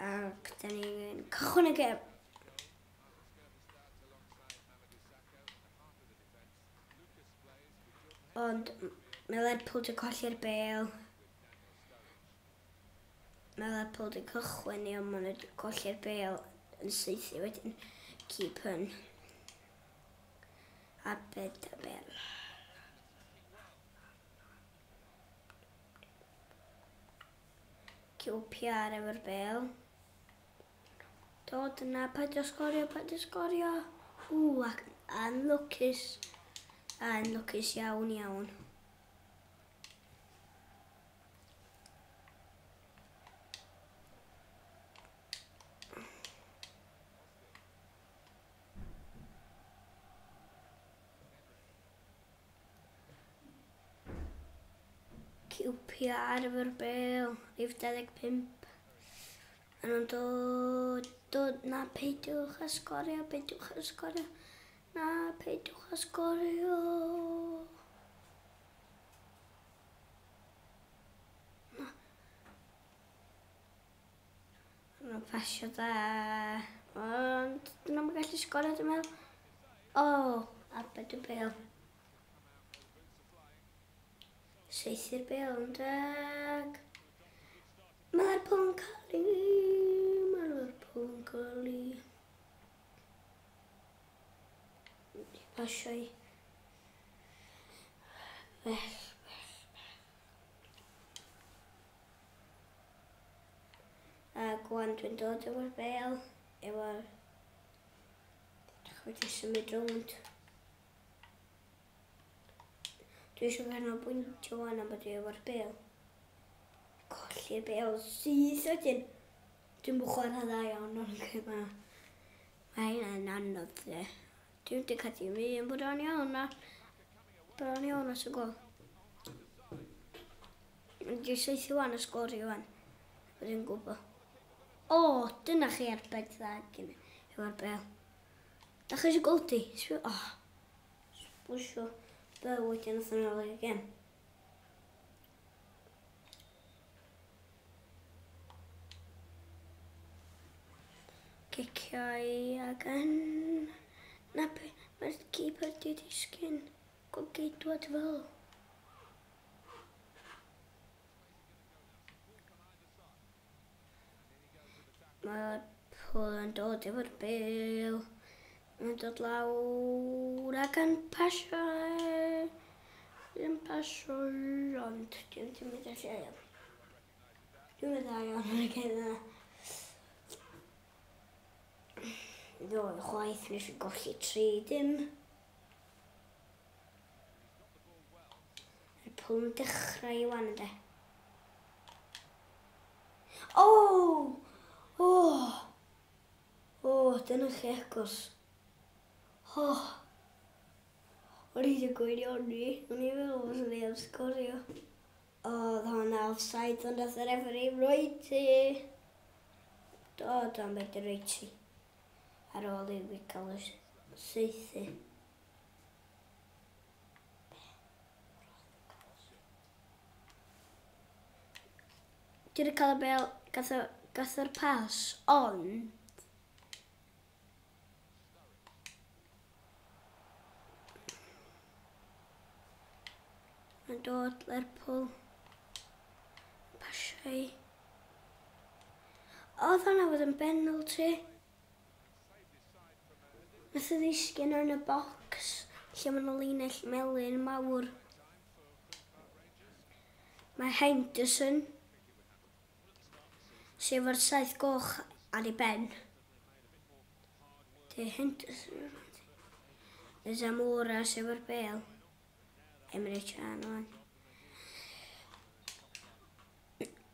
Ac da ni'n cychwyn y gêm. Ond mae Lerpwl wedi colli'r bêl. Mae Lerpwl wedi cychwyn i ond maen nhw wedi colli'r bêl yn saethu wedyn keep yn arbed y bêl. QPR efo'r bêl. Dod yna, paid o sgorio. Ac unlwcus. Unlwcus iawn. QPR efo'r bêl, rhif 25. A nhw'n dod, na peidiwch a sgorio. Na, peidiwch a sgorio. Nhw'n pasio dda. Ond nhw'n gallu sgorio, dwi'n meddwl. Arbed y bêl. Saethu'r bêl yn dag. Mae Lerpwl yn cael ei. Pasio i. Gwan dwi'n dod efo'r bêl. Wedi symud rownd. Dwi eisiau canolbwyntio wan am bod i efo'r bêl. Colli'r bêl syth wedyn. Dwi'n chwarae dda iawn o'r gêm yma. Mae hynna'n anodd dde. Dwi'n wedi cadw mi yn bod o'n iawn os y gol. Dwi'n saethu wan y sgori wan. Dwi'n gwybod. Dyna chi arbed dda efo'r bêl. Da chi eisiau gol di? Sbwysio. Bel wedyn wrth yn ôl i'r gêm. Ciciau ag yn... Mae'r keeper di disgyn. Geidwad fel. Mae'r Lerpwl yn dod efo'r bêl. Mae'n dod lawr ac yn pasio. Ond dwi'n mynd â lle iawn. Dwi'n mynd â iawn yn y gêm yna. Chwaith nes i golli 3-0. Lerpwl yn dechrau i wan ynddo. Dyna chi agos. O'n i wedi gweinio ni. O'n i feddwl bod ni am sgorio. Oedd hwnna offside ond oedd y referee roiti. O'n beth y roiti. Ar ôl i fi cael y saethu. Dwi wedi cael y bêl, gath o'r pas, ond mae'n dod Lerpwl. Pasiau. Oedd hwnna fod yn penalty. Nath o ddisgyn yn y bocs lle mae'n linell melyn mawr. Mae Henderson sef o'r 7 goch ar ei ben. Henderson. Zamora sef o'r bêl. Emre Can wan.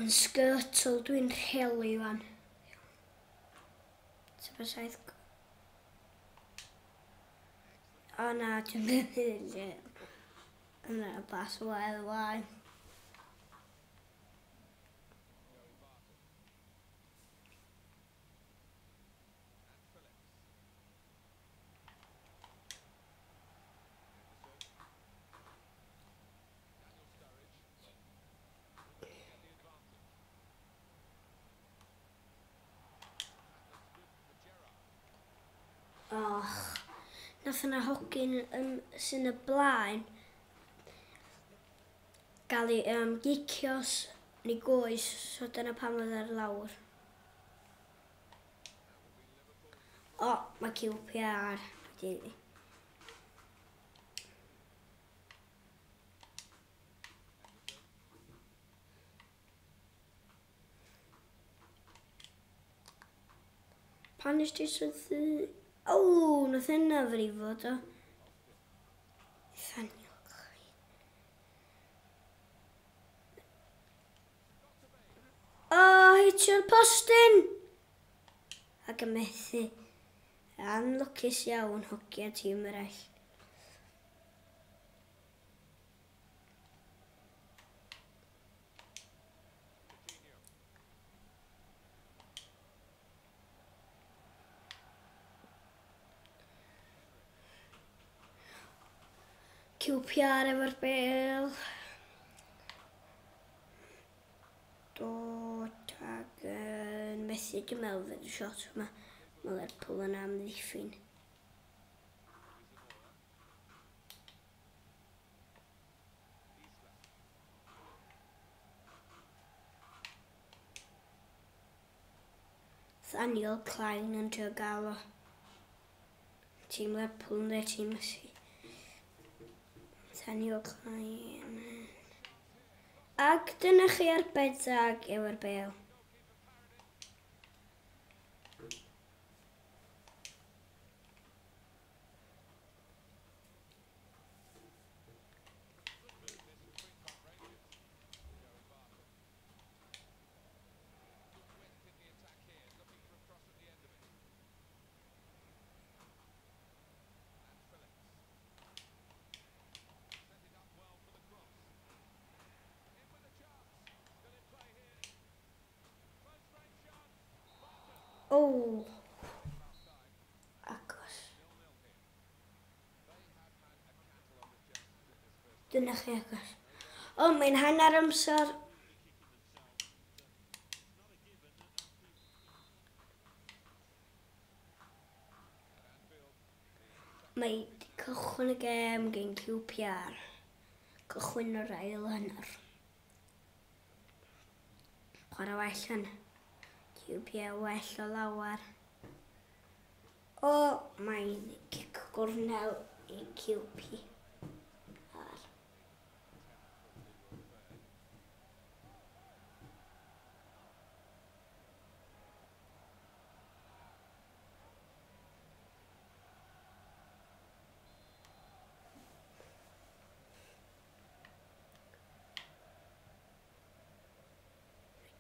Yn Skirtle dwi'n rhelu wan. Sef o'r 7 goch. Na, dwi'n mynd yna bas wel wan. nath yna hogyn sy'n y blaen gael ei gicios yn ei goes, so dyna pam oedd ar lawr. O, mae QPR wedi... Pan ysdi sydd... O, nath yna frifo do. Ddaniel. O, hitio'r postyn! Ac yn methu. Anlwcus iawn hogia tîm eraill. QPR efo'r bel. Dod ag methu dwi'n meddwl fydd y shot yma. Mae Liverpool yn amddiffyn. Daniel Klein yn trio gael o. Tîm Liverpool yn dweud tîm Messi. Daniel Klein. Ac dyna chi arbed ag efo'r bel. O! Agos. Dyna chi agos. O, mae'n hanner amser. Mae cychwyn y gêm gen QPR. Cychwyn yr ail hanner. Chwarae well yn. QPR well o lawar. O, mae'n cic gornel i QPR.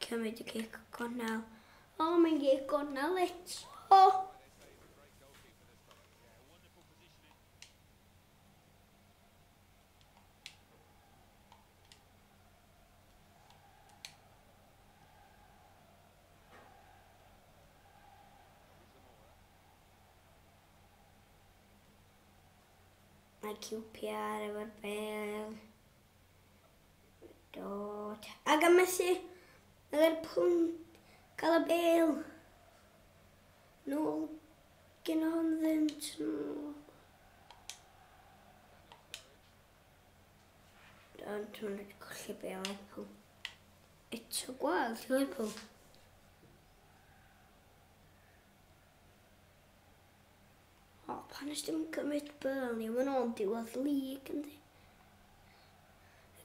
Cymryd y cic gornel. O, mae'n cic gornel eto. Mae QPR efo'r bel. Dod. Ac am Messi, Liverpool cael y bel. Nôl gen o honddynt. Ond dwi'n rhaid colli bel Liverpool. Eto gweld Liverpool. O, pan ys dim cymryd Burnley, ma'n o'n diwedd lig yndi.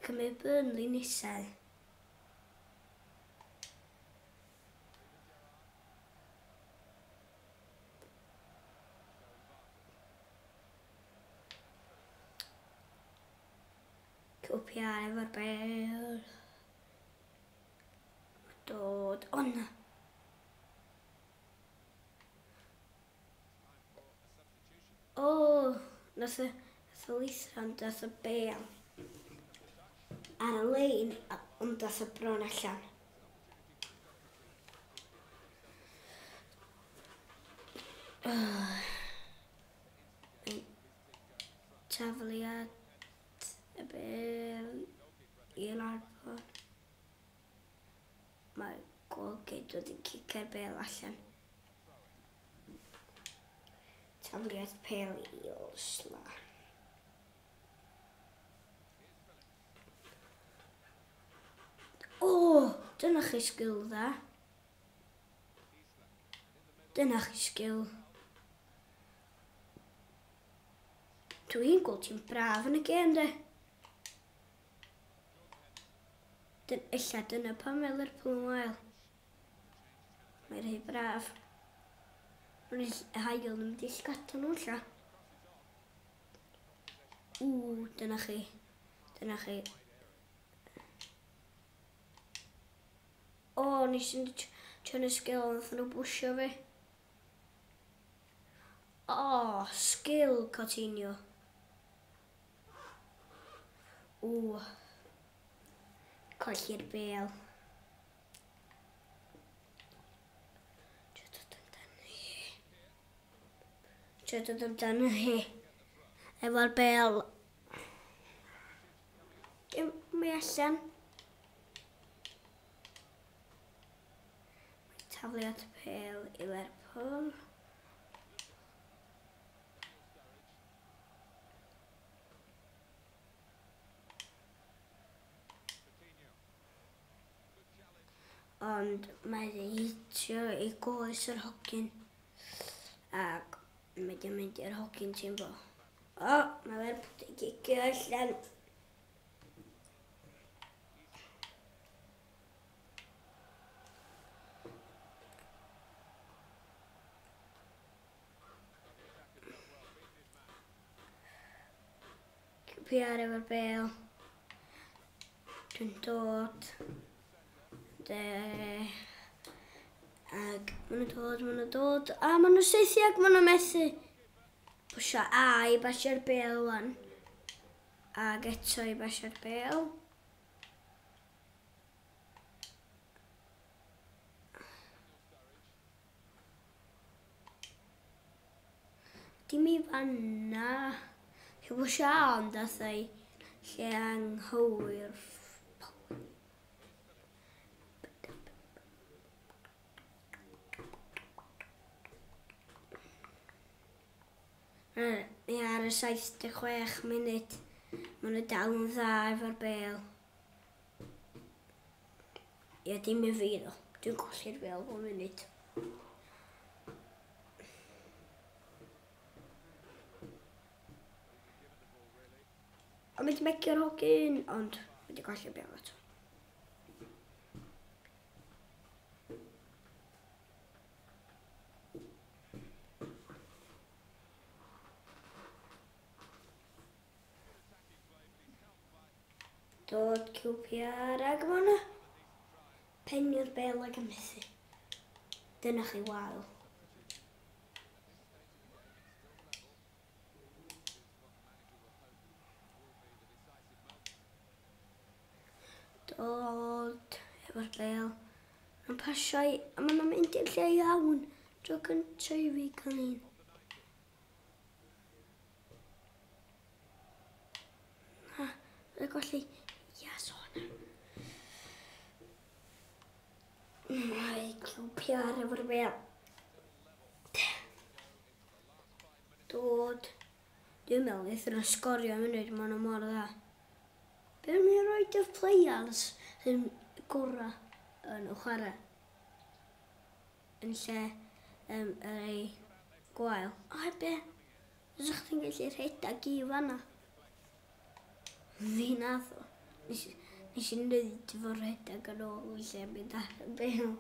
Cymryd Burnley nesau. QPR efo'r bel. Dod, onna. O, nath y Lithan, nath y bel ar y lein, ond nath y bron allan. Tafliad y bel i'r arbor. Mae Golgate wedi cicio'r bel allan. Tafliad pel i Osla. O, dyna chi sgil dda. Dyna chi sgil. Dwi'n gweld ti'n braf yn y gêm, de. Ella dyna pan mae Liverpool yn wael. Mae'n rhy braf. Mae'n hael yn mynd i llgada nhw lla. Dyna chi. Dyna chi. O, nes i'n tyn y sgil ond nhw bwysio fi. O, sgil Coutinho. Colli'r bel. Dod amdano hi. Efo'r bel. Mae allan. Tafliad pel i Liverpool. Ond mae di hitio i goes yr hogyn. Ac mae di mynd i'r hogyn ti'n bo. O, mae Liverpool di gigio allan. QPR efo'r bel. Dwi'n dod. Ag maen nhw'n dod. A maen nhw'n seithiag, maen nhw'n methu. Pwysio i basio'r bel wan. Ag eto i basio'r bel. Dim i fanna. Chi'n pwysio ond athau lle anghywir. Ni ar y 76 munud. Maen nhw dal yn dda efo'r bel. Ie, dim i fi ddo. Dwi'n colli'r bel bob munud. Ond mae di megio'r hogyn, ond mae di colli'r bel eto. Dod QPR ag yma. Penio'r bel ag ymythu. Dyna chi wael. Dod efo'r bel. Ma'n pasiau a ma'n mynd i'r lle iawn. Dro gyntaf i fi cael un. Byddai golli. Yes, hwnna. Mae QPR efo'r bel. Dod. Dwi'n meddwl eithon nhw sgorio munud, maen nhw mor dda. Be yn mynd roed y players sy'n gwrra yn y chwarae? Yn lle ei gwael. O, be? Ydych chi'n gallu rhedag i fanna? Fi nath o. Nes i'n neud fo rhedag yn ôl lle mynd ar y bel.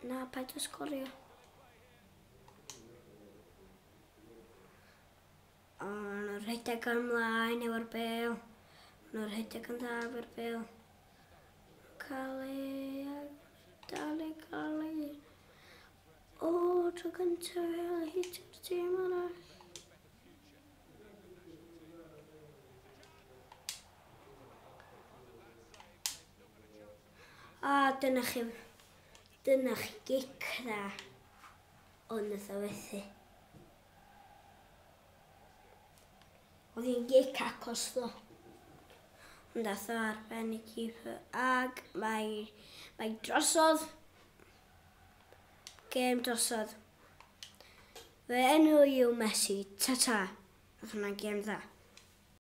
Na, paid o sgorio. O, nhw'n rhedeg ymlaen efo'r bel. Nhw'n rhedeg yn dda efo'r bel. Dal i. O, tro gyntaf fel hitio'r tîm arall. A dyna chi gic dda. Ond nath o fethu. Oedd hi'n gic acos ddo. Yn dath o ar ben y keeper ag mae drosodd. Gêm drosodd. Fy enw yw Messi. Ta-ta. Oedd hwnna'n gêm dda.